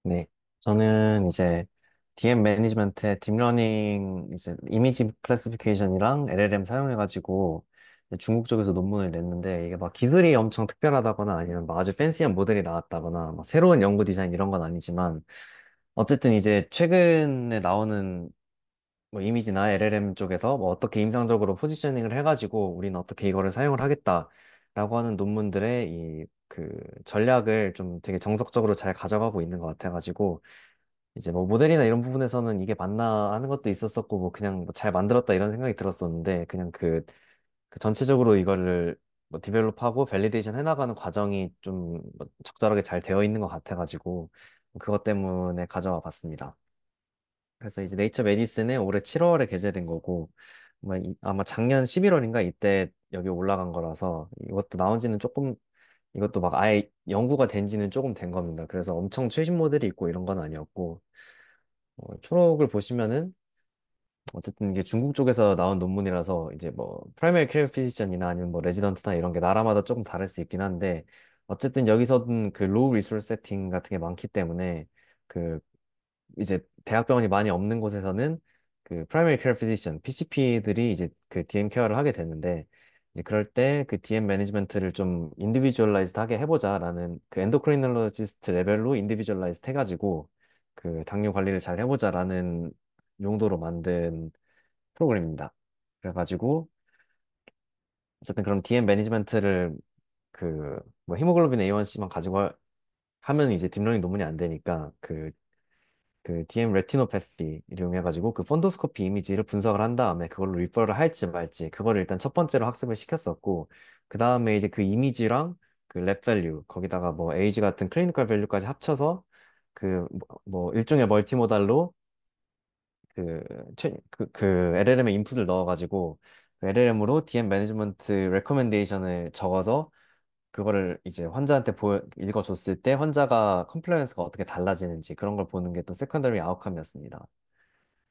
네. 저는 이제 DM 매니지먼트에 딥러닝 이제 이미지 클래시피케이션이랑 LLM 사용해가지고 이제 중국 쪽에서 논문을 냈는데 이게 막 기술이 엄청 특별하다거나 아니면 막 아주 팬시한 모델이 나왔다거나 막 새로운 연구 디자인 이런 건 아니지만 어쨌든 이제 최근에 나오는 뭐 이미지나 LLM 쪽에서 뭐 어떻게 임상적으로 포지셔닝을 해가지고 우리는 어떻게 이거를 사용을 하겠다라고 하는 논문들의 이 그 전략을 좀 되게 정석적으로 잘 가져가고 있는 것 같아가지고 이제 뭐 모델이나 이런 부분에서는 이게 맞나 하는 것도 있었었고 뭐 그냥 뭐 잘 만들었다 이런 생각이 들었었는데 그냥 그 전체적으로 이거를 뭐 디벨롭하고 밸리데이션 해나가는 과정이 좀뭐 적절하게 잘 되어 있는 것 같아가지고 그것 때문에 가져와 봤습니다. 그래서 이제 네이처 메디슨에 올해 7월에 게재된 거고 아마 작년 11월인가 이때 여기 올라간 거라서 이것도 나온 지는 조금 이것도 막 아예 연구가 된 지는 조금 된 겁니다. 그래서 엄청 최신 모델이 있고 이런 건 아니었고 초록을 보시면은 어쨌든 이게 중국 쪽에서 나온 논문이라서 이제 뭐 프라이머리 케어 피지션이나 아니면 뭐 레지던트나 이런 게 나라마다 조금 다를 수 있긴 한데 어쨌든 여기서는 그 로우 리소스 세팅 같은 게 많기 때문에 그 이제 대학병원이 많이 없는 곳에서는 그 프라이머리 케어 피지션 PCP들이 이제 그 DM 케어를 하게 되는데 이제 그럴 때 그 DM 매니지먼트를 좀 인디비주얼라이즈드 하게 해보자라는 그 엔도크리놀로지스트 레벨로 인디비주얼라이즈드 해가지고 그 당뇨 관리를 잘 해보자라는 용도로 만든 프로그램입니다. 그래가지고 어쨌든 그럼 DM 매니지먼트를 그 뭐 히모글로빈 A1C만 가지고 하면 이제 딥러닝 논문이 안 되니까 그 DM 레티노패시를 이용해가지고 그 폰도스코피 이미지를 분석을 한 다음에 그걸로 리퍼를 할지 말지 그거를 일단 첫 번째로 학습을 시켰었고 그 다음에 이제 그 이미지랑 그 랩 밸류 거기다가 뭐 에이지 같은 클리니컬 밸류까지 합쳐서 뭐 일종의 멀티모달로 그 LLM에 인풋을 넣어가지고 그 LLM으로 DM 매니지먼트 레코멘데이션을 적어서 그거를 이제 환자한테 읽어줬을 때 환자가 컴플라이언스가 어떻게 달라지는지 그런 걸 보는 게 또 세컨더리 아웃컴이었습니다.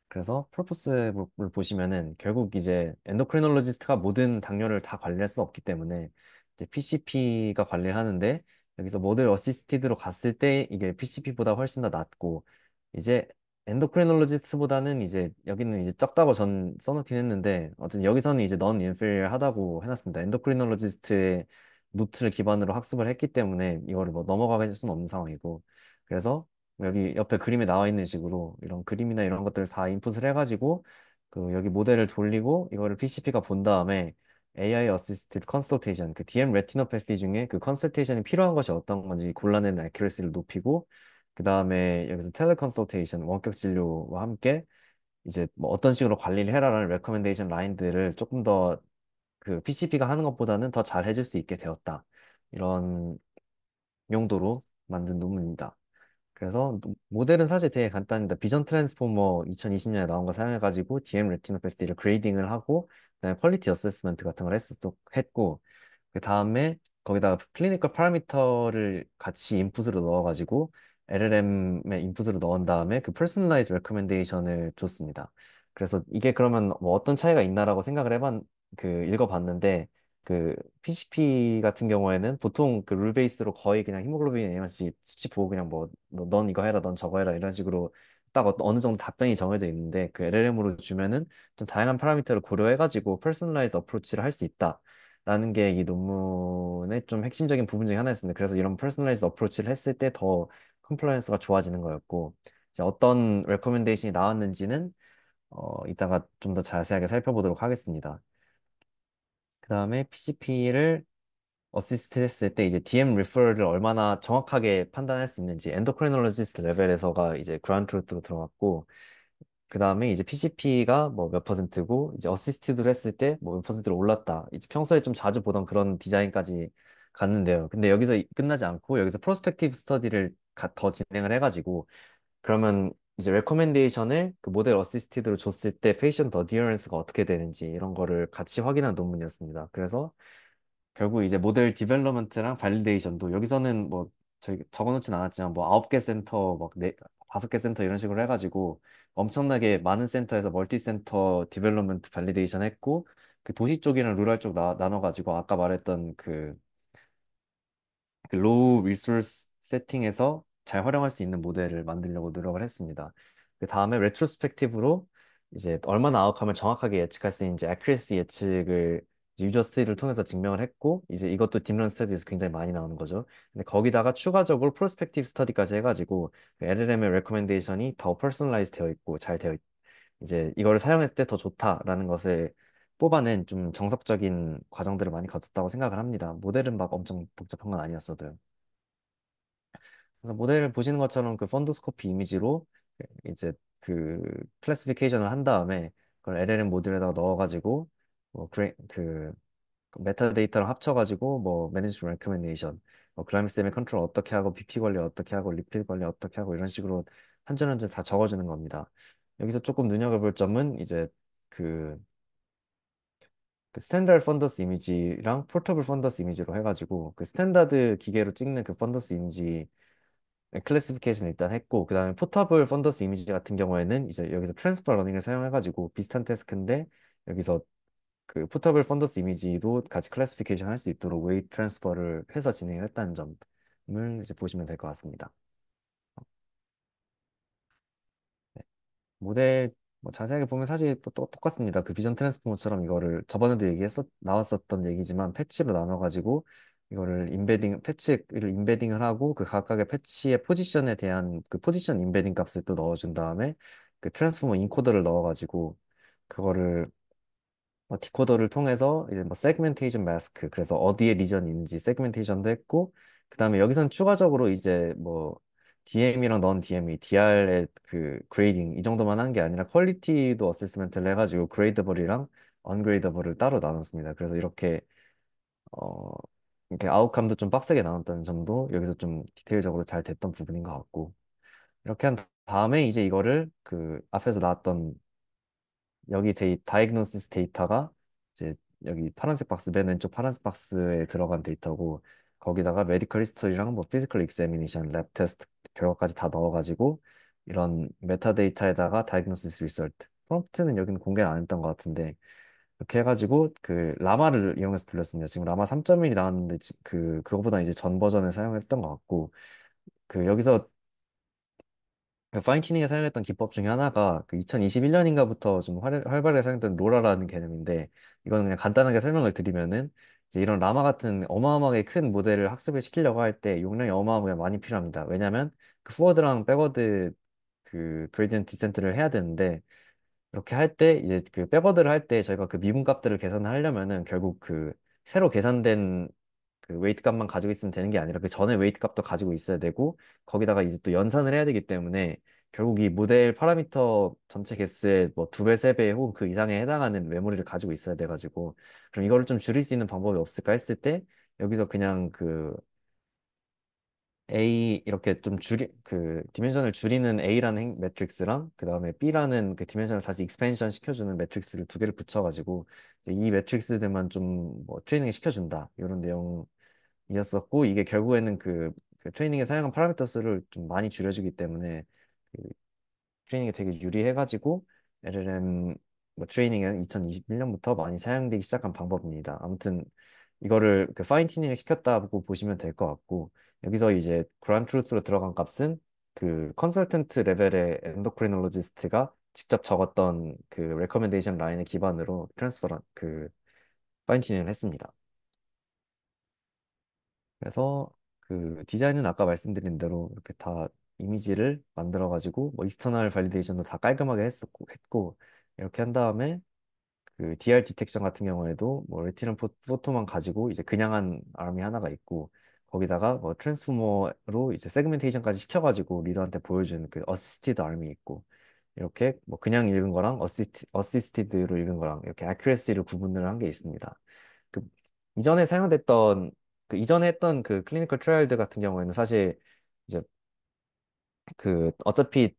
그래서 프로포스를 보시면은 결국 이제 엔도크리놀로지스트가 모든 당뇨를 다 관리할 수 없기 때문에 이제 PCP가 관리를 하는데 여기서 모델 어시스티드로 갔을 때 이게 PCP보다 훨씬 더 낫고 이제 엔도크리놀로지스트보다는 이제 여기는 이제 적다고 전 써놓긴 했는데 어쨌든 여기서는 이제 넌 인페리얼 하다고 해놨습니다. 엔도크리놀로지스트의 노트를 기반으로 학습을 했기 때문에 이거를 뭐 넘어가게 할 수는 없는 상황이고 그래서 여기 옆에 그림에 나와 있는 식으로 이런 그림이나 이런 것들을 다 인풋을 해가지고 그 여기 모델을 돌리고 이거를 PCP가 본 다음에 AI Assisted Consultation 그 DM 레티노패시 중에 그 컨설테이션이 필요한 것이 어떤 건지 골라내는 애큐러시를 높이고 그 다음에 여기서 텔레 컨설테이션 원격 진료와 함께 이제 뭐 어떤 식으로 관리를 해라라는 레커멘데이션 라인들을 조금 더 그 PCP가 하는 것보다는 더 잘 해줄 수 있게 되었다. 이런 용도로 만든 논문입니다. 그래서 모델은 사실 되게 간단합니다. 비전 트랜스포머 2020년에 나온 거 사용해가지고 DM 레티노패시티를 그레이딩을 하고 그다음에 퀄리티 어세스먼트 같은 걸 했고 그 다음에 거기다가 클리니컬 파라미터를 같이 인풋으로 넣어가지고 LLM의 인풋으로 넣은 다음에 그 퍼스널라이즈 레코멘데이션을 줬습니다. 그래서 이게 그러면 뭐 어떤 차이가 있나라고 생각을 읽어봤는데 그 PCP 같은 경우에는 보통 그 룰 베이스로 거의 그냥 히모글로빈 A1C 수치 보고 그냥 넌 이거 해라, 넌 저거 해라 이런 식으로 딱 어느 정도 답변이 정해져 있는데 그 LLM으로 주면은 좀 다양한 파라미터를 고려해가지고 퍼스널라이즈 어프로치를 할 수 있다. 라는 게 이 논문의 좀 핵심적인 부분 중에 하나였습니다. 그래서 이런 퍼스널라이즈 어프로치를 했을 때 더 컴플라이언스가 좋아지는 거였고 이제 어떤 레코멘데이션이 나왔는지는 이따가 좀 더 자세하게 살펴보도록 하겠습니다. 그 다음에 PCP를 어시스트 했을 때 이제 DM 리퍼럴을 얼마나 정확하게 판단할 수 있는지 엔도크리놀로지스트 레벨에서가 이제 그라운드 트루트로 들어갔고 그 다음에 이제 PCP가 뭐 몇 퍼센트고 이제 어시스티드를 했을 때 뭐 몇 퍼센트로 올랐다. 이제 평소에 좀 자주 보던 그런 디자인까지 갔는데요. 근데 여기서 끝나지 않고 여기서 프로스펙티브 스터디를 더 진행을 해가지고 그러면 이제 레코멘데이션을 그 모델 어시스티드로 줬을 때 페이션트 어디어런스가 어떻게 되는지 이런 거를 같이 확인한 논문이었습니다. 그래서 결국 이제 모델 디벨롭먼트랑 발리데이션도 여기서는 뭐 저희 적어놓진 않았지만 뭐 9개 센터 막 5개 센터 이런 식으로 해가지고 엄청나게 많은 센터에서 멀티 센터 디벨롭먼트 발리데이션 했고 그 도시 쪽이랑 루럴 쪽 나눠가지고 아까 말했던 그 로우 리소스 세팅에서 잘 활용할 수 있는 모델을 만들려고 노력을 했습니다. 그 다음에 레트로스펙티브로 이제 얼마나 아웃컴을 정확하게 예측할 수 있는지 accuracy 예측을 이제 유저 스터디를 통해서 증명을 했고 이제 이것도 딥러닝 스터디에서 굉장히 많이 나오는 거죠. 근데 거기다가 추가적으로 프로스펙티브 스터디까지 해가지고 그 LLM의 레코멘데이션이 더 퍼스널라이즈 되어 있고 잘 되어 이제 이거를 사용했을 때 더 좋다라는 것을 뽑아낸 좀 정석적인 과정들을 많이 거쳤다고 생각을 합니다. 모델은 막 엄청 복잡한 건 아니었어도요. 그래서 모델을 보시는 것처럼 그 펀더스코피 이미지로 이제 그 클래시피케이션을 한 다음에 그걸 LLM 모듈에다가 넣어가지고 뭐 그 메타데이터랑 합쳐가지고 뭐 매니지먼트 레코멘데이션, 뭐 글라미세미 컨트롤 어떻게 하고 BP 관리 어떻게 하고 리필 관리 어떻게 하고 이런 식으로 한 줄 한 줄 다 적어주는 겁니다. 여기서 조금 눈여겨볼 점은 이제 그, 그 스탠다드 펀더스 이미지랑 포터블 펀더스 이미지로 해가지고 그 스탠다드 기계로 찍는 그 펀더스 이미지 클래시피케이션 일단 했고 그다음에 포터블 펀더스 이미지 같은 경우에는 이제 여기서 트랜스퍼 러닝을 사용해가지고 비슷한 태스크인데 여기서 그 포터블 펀더스 이미지도 같이 클래시피케이션 할 수 있도록 웨이트 트랜스퍼를 해서 진행을 했다는 점을 이제 보시면 될 것 같습니다. 네. 모델 뭐 자세하게 보면 사실 뭐 똑같습니다. 그 비전 트랜스포머처럼 이거를 저번에도 얘기했었 나왔었던 얘기지만 패치로 나눠가지고 이거를 패치를 인베딩을 하고 그 각각의 패치의 포지션에 대한 그 포지션 인베딩 값을 또 넣어준 다음에 그 트랜스포머 인코더를 넣어가지고 그거를 디코더를 통해서 이제 뭐 세그멘테이션 마스크 그래서 어디에 리전이 있는지 세그멘테이션도 했고 그다음에 여기선 추가적으로 이제 뭐 DM이랑 넌 DM이 DR의 그 그레이딩 이 정도만 한 게 아니라 퀄리티도 어세스먼트를 해가지고 그레이더블이랑 언그레이더블을 따로 나눴습니다. 그래서 어 이렇게 아웃감도 좀 빡세게 나눴다는 점도 여기서 좀 디테일적으로 잘 됐던 부분인 것 같고 이렇게 한 다음에 이제 이거를 그 앞에서 나왔던 여기 다이그노시스 데이터가 이제 여기 파란색 박스 맨 왼쪽 파란색 박스에 들어간 데이터고 거기다가 메디컬 히스토리랑 뭐 피지컬 익자미네이션, 랩 테스트 결과까지 다 넣어가지고 이런 메타데이터에다가 다이그노시스 리설트 프롬프트는 여기는 공개는 안 했던 것 같은데 이렇게 해가지고 그 라마를 이용해서 돌렸습니다. 지금 라마 3.1이 나왔는데 그거보다 이제 전 버전을 사용했던 것 같고 그 여기서 그 파인튜닝에 사용했던 기법 중에 하나가 그 2021년인가부터 좀 활발하게 사용했던 로라라는 개념인데 이거는 그냥 간단하게 설명을 드리면은 이제 이런 라마 같은 어마어마하게 큰 모델을 학습을 시키려고 할 때 용량이 어마어마하게 많이 필요합니다. 왜냐하면 그 포워드랑 백워드 그 그레디언트 디센트를 해야 되는데 이렇게 할 때 이제 그 백워드를 할 때 저희가 그 미분 값들을 계산을 하려면은 결국 그 새로 계산된 그 웨이트 값만 가지고 있으면 되는 게 아니라 그 전에 웨이트 값도 가지고 있어야 되고 거기다가 이제 또 연산을 해야 되기 때문에 결국 이 모델 파라미터 전체 개수의 뭐 두 배, 세 배 혹은 그 이상에 해당하는 메모리를 가지고 있어야 돼가지고 그럼 이거를 좀 줄일 수 있는 방법이 없을까 했을 때 여기서 그냥 그 A 이렇게 좀 그 디멘션을 줄이는 A라는 매트릭스랑 그 다음에 B라는 그 디멘션을 다시 익스펜션 시켜주는 매트릭스를 두 개를 붙여가지고 이제 이 매트릭스들만 좀 뭐 트레이닝 시켜준다 이런 내용이었었고 이게 결국에는 그 트레이닝에 사용한 파라미터 수를 좀 많이 줄여주기 때문에 그 트레이닝에 되게 유리해가지고 LLM 뭐 트레이닝은 2021년부터 많이 사용되기 시작한 방법입니다. 아무튼 이거를 그 파인 튜닝을 시켰다고 보시면 될 것 같고 여기서 이제 그란 트루스로 들어간 값은 그 컨설턴트 레벨의 엔도크리놀로지스트가 직접 적었던 그 레커멘데이션 라인을 기반으로 트랜스퍼런 그 파인 튜닝을 했습니다. 그래서 그 디자인은 아까 말씀드린 대로 이렇게 다 이미지를 만들어 가지고 뭐 익스터널 발리데이션도 다 깔끔하게 했고 이렇게 한 다음에 그 DR 디텍션 같은 경우에도 뭐 레티넌 포토만 가지고 이제 그냥 한 아미 하나가 있고 거기다가 뭐 트랜스포머로 이제 세그멘테이션까지 시켜가지고 리더한테 보여주는 그 어시스티드 아미 있고 이렇게 뭐 그냥 읽은 거랑 어시스티드로 읽은 거랑 이렇게 아큐레시를 구분을 한 게 있습니다. 그 이전에 사용됐던 그 이전에 했던 그 클리니컬 트라이얼들 같은 경우에는 사실 이제 그 어차피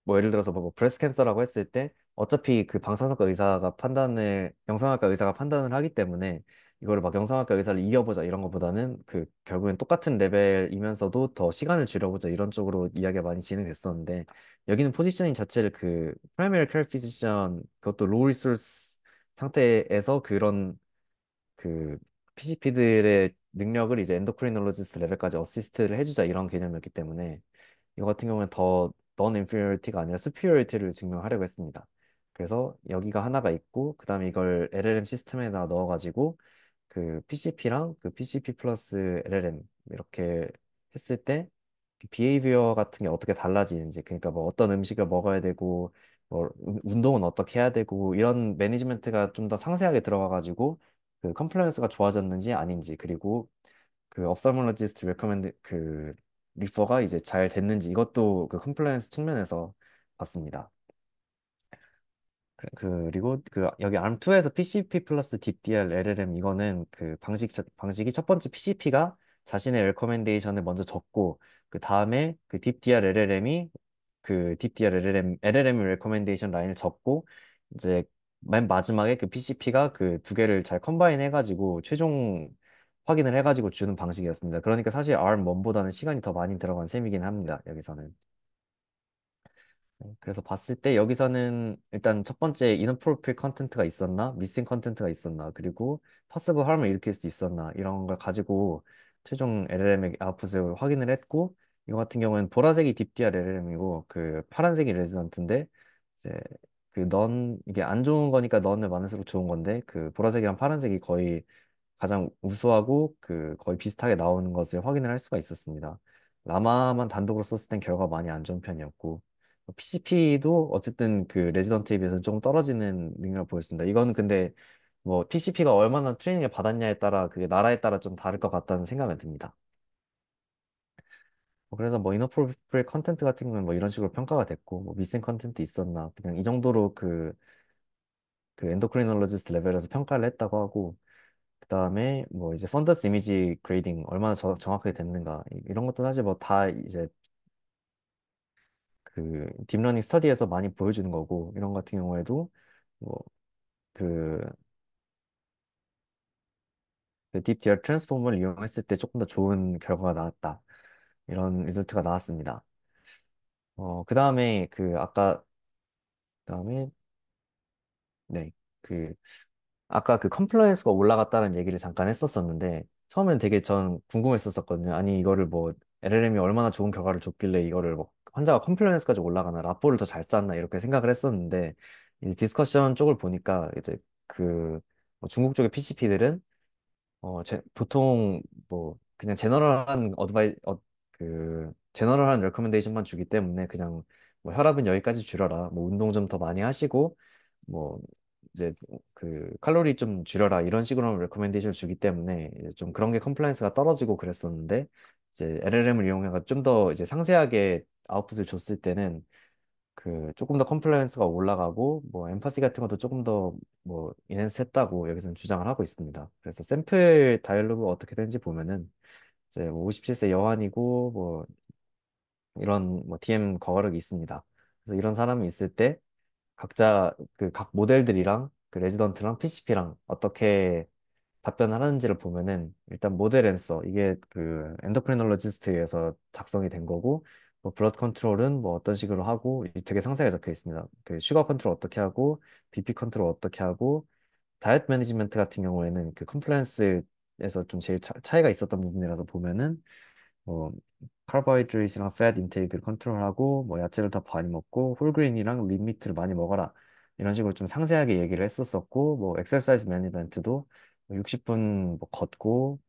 뭐 예를 들어서 뭐 브레스트 캔서라고 했을 때 어차피 그 방사선과 의사가 판단을 영상학과 의사가 판단을 하기 때문에 이거를 막 영상학과 의사를 이겨보자 이런 것보다는 그 결국엔 똑같은 레벨이면서도 더 시간을 줄여보자 이런 쪽으로 이야기가 많이 진행됐었는데 여기는 포지셔닝 자체를 그 프라이머리 케어 피지션 그것도 로우 리소스 상태에서 그런 그 PCP들의 능력을 이제 엔도크리놀로지스트 레벨까지 어시스트를 해주자 이런 개념이었기 때문에 이거 같은 경우는 더 non-inferiority가 아니라 superiority를 증명하려고 했습니다. 그래서 여기가 하나가 있고 그다음에 이걸 LLM 시스템에다 넣어가지고 그 PCP랑 그 PCP 플러스 LLM 이렇게 했을 때 비헤이비어 같은 게 어떻게 달라지는지 그러니까 뭐 어떤 음식을 먹어야 되고 뭐 운동은 어떻게 해야 되고 이런 매니지먼트가 좀 더 상세하게 들어가가지고 그 컴플라이언스가 좋아졌는지 아닌지 그리고 그 ophthalmologist recommend 그 리퍼가 이제 잘 됐는지 이것도 그 컴플라이언스 측면에서 봤습니다. 그리고 그 여기 ARM2에서 PCP 플러스 DeepDL LLM 이거는 그 방식이 첫 번째 PCP가 자신의 레코멘데이션을 먼저 적고 그 다음에 그 DeepDL LLM이 그 DeepDL LLM 레코멘데이션 라인을 적고 이제 맨 마지막에 그 PCP가 그 두 개를 잘 컴바인 해가지고 최종 확인을 해가지고 주는 방식이었습니다. 그러니까 사실 ARM1보다는 시간이 더 많이 들어간 셈이긴 합니다. 여기서는. 그래서 봤을 때 여기서는 일단 첫 번째 inappropriate 컨텐트가 있었나, missing 컨텐트가 있었나, 그리고 possible harm을 일으킬 수 있었나 이런 걸 가지고 최종 LLM의 아웃풋을 확인을 했고 이거 같은 경우는 보라색이 DeepDR LLM이고 그 파란색이 레지던트인데 이제 그 넌 이게 안 좋은 거니까 넌을 많을수록 좋은 건데 그 보라색이랑 파란색이 거의 가장 우수하고 그 거의 비슷하게 나오는 것을 확인을 할 수가 있었습니다. 라마만 단독으로 썼을 땐 결과가 많이 안 좋은 편이었고 PCP도 어쨌든 그 레지던트에 비해서 조금 떨어지는 능력을 보였습니다. 이거는 근데 뭐 PCP가 얼마나 트레이닝을 받았냐에 따라 그게 나라에 따라 좀 다를 것 같다는 생각이 듭니다. 그래서 뭐 inappropriate 컨텐트 같은 경우는 뭐 이런 식으로 평가가 됐고 뭐 미싱 컨텐트 있었나 그냥 이 정도로 그 엔도크리놀로지스트 레벨에서 평가를 했다고 하고 그다음에 뭐 이제 펀더스 이미지 그레이딩 얼마나 정확하게 됐는가 이런 것도 사실 뭐 다 이제 그 딥러닝 스터디에서 많이 보여주는 거고 이런 같은 경우에도 뭐그 딥디어 트랜스포머를 이용했을 때 조금 더 좋은 결과가 나왔다 이런 리설트가 나왔습니다. 그 다음에 그 아까 그다음에 네 그 아까 그 컴플라이언스가 올라갔다는 얘기를 잠깐 했었었는데 처음엔 되게 전 궁금했었거든요. 아니 이거를 뭐 LLM이 얼마나 좋은 결과를 줬길래 이거를 뭐 환자가 컴플라이언스까지 올라가나 라포를 더 잘 쌓나 이렇게 생각을 했었는데 이 디스커션 쪽을 보니까 이제 그뭐 중국 쪽의 PCP들은 보통 뭐 그냥 제너럴한 레커멘데이션만 주기 때문에 그냥 뭐 혈압은 여기까지 줄여라 뭐 운동 좀 더 많이 하시고 뭐 이제 그 칼로리 좀 줄여라 이런 식으로 레커멘데이션을 주기 때문에 이제 좀 그런 게 컴플라이언스가 떨어지고 그랬었는데 이제 LLM을 이용해서 좀 더 이제 상세하게 아웃풋을 줬을 때는 그 조금 더 컴플라이언스가 올라가고 뭐 엠파시 같은 것도 조금 더 뭐 인핸스 했다고 여기서는 주장을 하고 있습니다. 그래서 샘플 다이얼로그 어떻게 되는지 보면은 이제 뭐 57세 여한이고 뭐 이런 뭐 DM 거르기 있습니다. 그래서 이런 사람이 있을 때 각자 그 각 모델들이랑 그 레지던트랑 PCP랑 어떻게 답변을 하는지를 보면은 일단 모델 앤서 이게 그 엔도크리놀로지스트에서 작성이 된 거고 뭐 블러드 컨트롤은 뭐 어떤 식으로 하고 이 되게 상세하게 적혀 있습니다. 그 슈거 컨트롤 어떻게 하고 BP 컨트롤 어떻게 하고 다이어트 매니지먼트 같은 경우에는 그 컴플라이언스에서 좀 제일 차이가 있었던 부분이라서 보면은 뭐 카보하이드레이트랑 팻 인테이크를 컨트롤하고 뭐 야채를 더 많이 먹고 홀그레인이랑 립미트를 많이 먹어라 이런 식으로 좀 상세하게 얘기를 했었었고 뭐 엑서사이즈 매니지먼트도 60분 뭐 걷고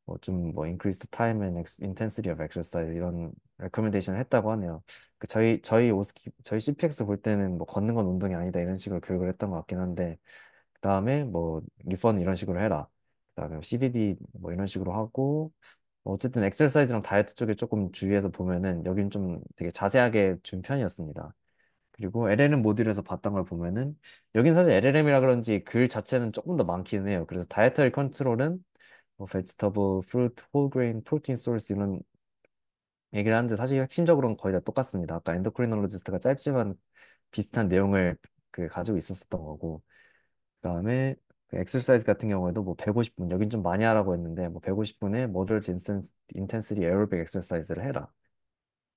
뭐 좀 뭐 increased time and intensity of exercise 이런 레코멘데이션을 했다고 하네요. 그 저희 CPX 볼 때는 뭐 걷는 건 운동이 아니다 이런 식으로 교육을 했던 것 같긴 한데 그다음에 뭐 리펀 이런 식으로 해라. 그다음에 CBD 뭐 이런 식으로 하고 뭐 어쨌든 엑서사이즈랑 다이어트 쪽에 조금 주의해서 보면은 여긴 좀 되게 자세하게 준 편이었습니다. 그리고 LLM 모듈에서 봤던 걸 보면은 여긴 사실 LLM이라 그런지 글 자체는 조금 더 많기는 해요. 그래서 다이어터리 컨트롤은 뭐 vegetable, fruit, whole grain, protein source 이런 얘기를 하는데 사실 핵심적으로는 거의 다 똑같습니다. 아까 엔도크리놀로지스트가 짧지만 비슷한 내용을 그 가지고 있었던 거고 그다음에 그 엑서사이즈 같은 경우에도 뭐 150분 여긴 좀 많이 하라고 했는데 뭐 150분에 moderate intensity aerobic exercise를 해라.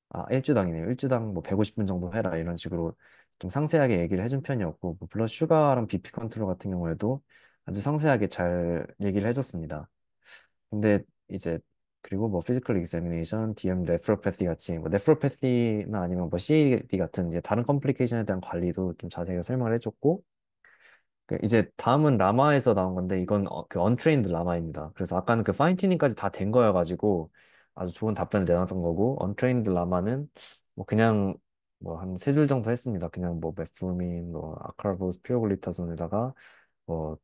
아, 일주당이네요. 일주당 뭐 150분 정도 해라. 이런 식으로 좀 상세하게 얘기를 해준 편이었고 뭐 블러드 슈가랑 BP 컨트롤 같은 경우에도 아주 상세하게 잘 얘기를 해줬습니다. 근데 이제 그리고 뭐 피지컬 examination, DM nephropathy 같이 뭐 nephropathy나 아니면 뭐 CAD 같은 이제 다른 컴플리케이션에 대한 관리도 좀 자세하게 설명을 해줬고 이제 다음은 라마에서 나온 건데 이건 그 언트레인드 라마입니다. 그래서 아까는 그 파인 튜닝까지 다 된 거여가지고 아주 좋은 답변을 내놨던 거고 언트레인드 라마는 뭐 그냥 뭐 한 세 줄 정도 했습니다. 그냥 뭐 메프민, 뭐 아크라보스, 피오글리타손에다가 뭐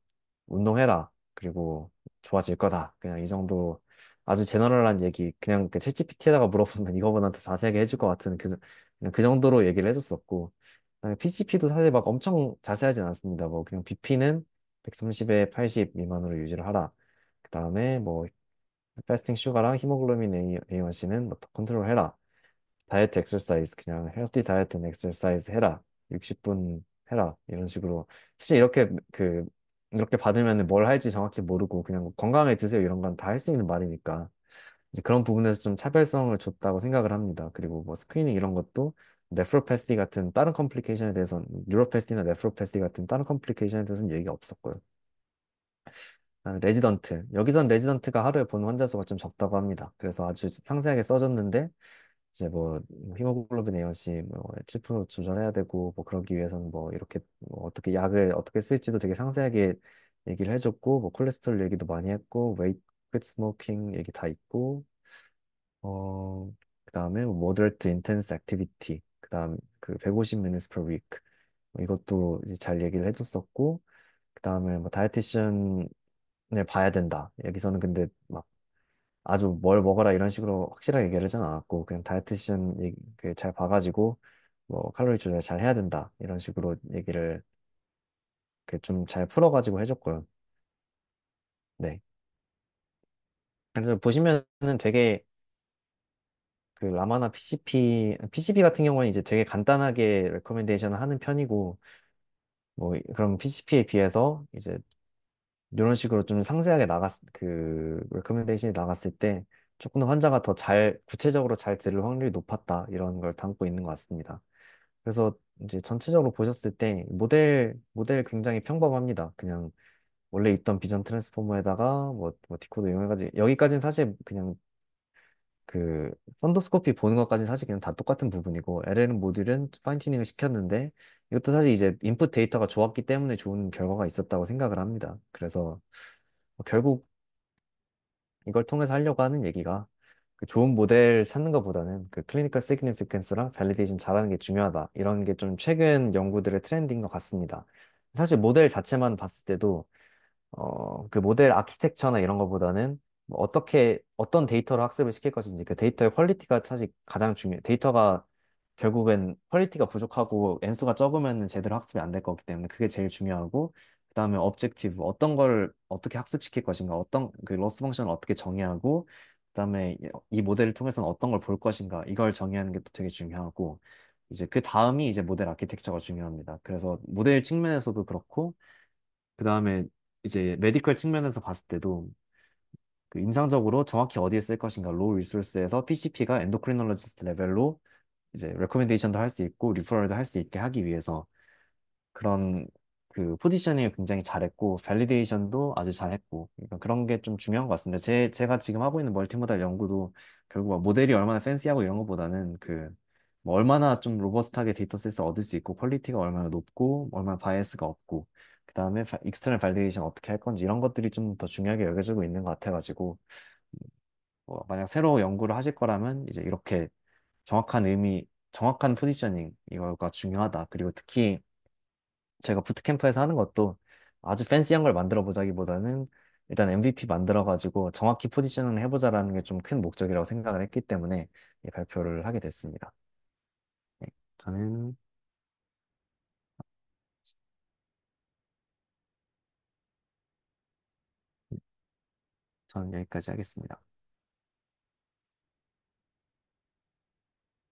운동해라. 그리고 좋아질 거다. 그냥 이 정도 아주 제너럴한 얘기. 그냥 그 챗GPT에다가 물어보면 이거보다 더 자세하게 해줄 것 같은 그냥 그 정도로 얘기를 해줬었고. PCP도 사실 막 엄청 자세하진 않습니다. 뭐 그냥 BP는 130에 80 미만으로 유지를 하라. 그 다음에 뭐 패스팅 슈가랑 히모글로빈 A1C는 뭐 컨트롤 해라. 다이어트 엑서사이즈 그냥 헬티 다이어트 앤 엑서사이즈 해라. 60분 해라. 이런 식으로 사실 이렇게 받으면 뭘 할지 정확히 모르고 그냥 건강하게 드세요 이런 건 다 할 수 있는 말이니까 이제 그런 부분에서 좀 차별성을 줬다고 생각을 합니다. 그리고 뭐 스크리닝 이런 것도 네프로패스티 같은 다른 컴플리케이션에 대해서는 뉴로패스티나 네프로패스티 같은 다른 컴플리케이션에 대해서는 얘기가 없었고요. 레지던트. 여기선 레지던트가 하루에 보는 환자 수가 좀 적다고 합니다. 그래서 아주 상세하게 써줬는데 이제 뭐 히모글로빈 A1C 뭐 7% 조절해야 되고 뭐 그러기 위해서는 뭐 이렇게 뭐 어떻게 약을 어떻게 쓸지도 되게 상세하게 얘기를 해줬고 뭐 콜레스테롤 얘기도 많이 했고 웨이트 q 스모킹 얘기 다 있고 그다음에 뭐 moderate intense activity 그다음 그 150 minutes per week 뭐 이것도 이제 잘 얘기를 해줬었고 그다음에 뭐 다이에티션을 봐야 된다. 여기서는 근데 막 아주 뭘 먹어라 이런 식으로 확실하게 얘기를 하진 않았고 그냥 다이어티션 잘 봐가지고 뭐 칼로리 조절 잘 해야 된다 이런 식으로 얘기를 좀 잘 풀어가지고 해줬고요. 네. 그래서 보시면은 되게 그 라마나 PCP 같은 경우는 이제 되게 간단하게 레코멘데이션을 하는 편이고 뭐 그럼 PCP에 비해서 이제 이런 식으로 좀 상세하게 레코멘데이션이 나갔을 때 조금 더 환자가 더 구체적으로 잘 들을 확률이 높았다 이런 걸 담고 있는 것 같습니다. 그래서 이제 전체적으로 보셨을 때 모델 굉장히 평범합니다. 그냥 원래 있던 비전 트랜스포머에다가 뭐 디코더 이용해가지고 여기까지는 사실 그냥 그 펀도스코피 보는 것까지는 사실 그냥 다 똑같은 부분이고 LLM 모듈은 파인 튜닝을 시켰는데 이것도 사실 이제 인풋 데이터가 좋았기 때문에 좋은 결과가 있었다고 생각을 합니다. 그래서 결국 이걸 통해서 하려고 하는 얘기가 그 좋은 모델 찾는 것보다는 그 클리니컬 시그니피컨스랑 밸리데이션 잘하는 게 중요하다. 이런 게 좀 최근 연구들의 트렌드인 것 같습니다. 사실 모델 자체만 봤을 때도 그 모델 아키텍처나 이런 것보다는 뭐 어떤 데이터로 학습을 시킬 것인지 그 데이터의 퀄리티가 사실 가장 중요해요. 데이터가 결국엔 퀄리티가 부족하고 엔수가 적으면 제대로 학습이 안 될 거기 때문에 그게 제일 중요하고 그다음에 objective 어떤 걸 어떻게 학습시킬 것인가 어떤 그 로스 펑션을 어떻게 정의하고 그다음에 이 모델을 통해서는 어떤 걸 볼 것인가 이걸 정의하는 게 또 되게 중요하고 이제 그 다음이 이제 모델 아키텍처가 중요합니다. 그래서 모델 측면에서도 그렇고 그다음에 이제 메디컬 측면에서 봤을 때도 그 임상적으로 정확히 어디에 쓸 것인가 로우 리소스에서 PCP가 엔도크리놀로지스트 레벨로 이제 레코멘데이션도 할 수 있고 리퍼럴도 할 수 있게 하기 위해서 그런 그 포지셔닝을 굉장히 잘했고 밸리데이션도 아주 잘했고 그러니까 그런 게 좀 중요한 것 같습니다. 제가 지금 하고 있는 멀티모달 연구도 결국 막 모델이 얼마나 팬시하고 이런 것보다는 뭐 얼마나 좀 로버스트하게 데이터셋을 얻을 수 있고 퀄리티가 얼마나 높고 얼마나 바이애스가 없고 그다음에 익스터널 밸리데이션 어떻게 할 건지 이런 것들이 좀 더 중요하게 여겨지고 있는 것 같아가지고 만약 새로 연구를 하실 거라면 이제 이렇게 정확한 포지셔닝 이거가 중요하다. 그리고 특히 제가 부트캠프에서 하는 것도 아주 팬시한 걸 만들어 보자기보다는 일단 MVP 만들어 가지고 정확히 포지셔닝을 해보자라는 게 좀 큰 목적이라고 생각을 했기 때문에 이 발표를 하게 됐습니다. 네, 저는 여기까지 하겠습니다.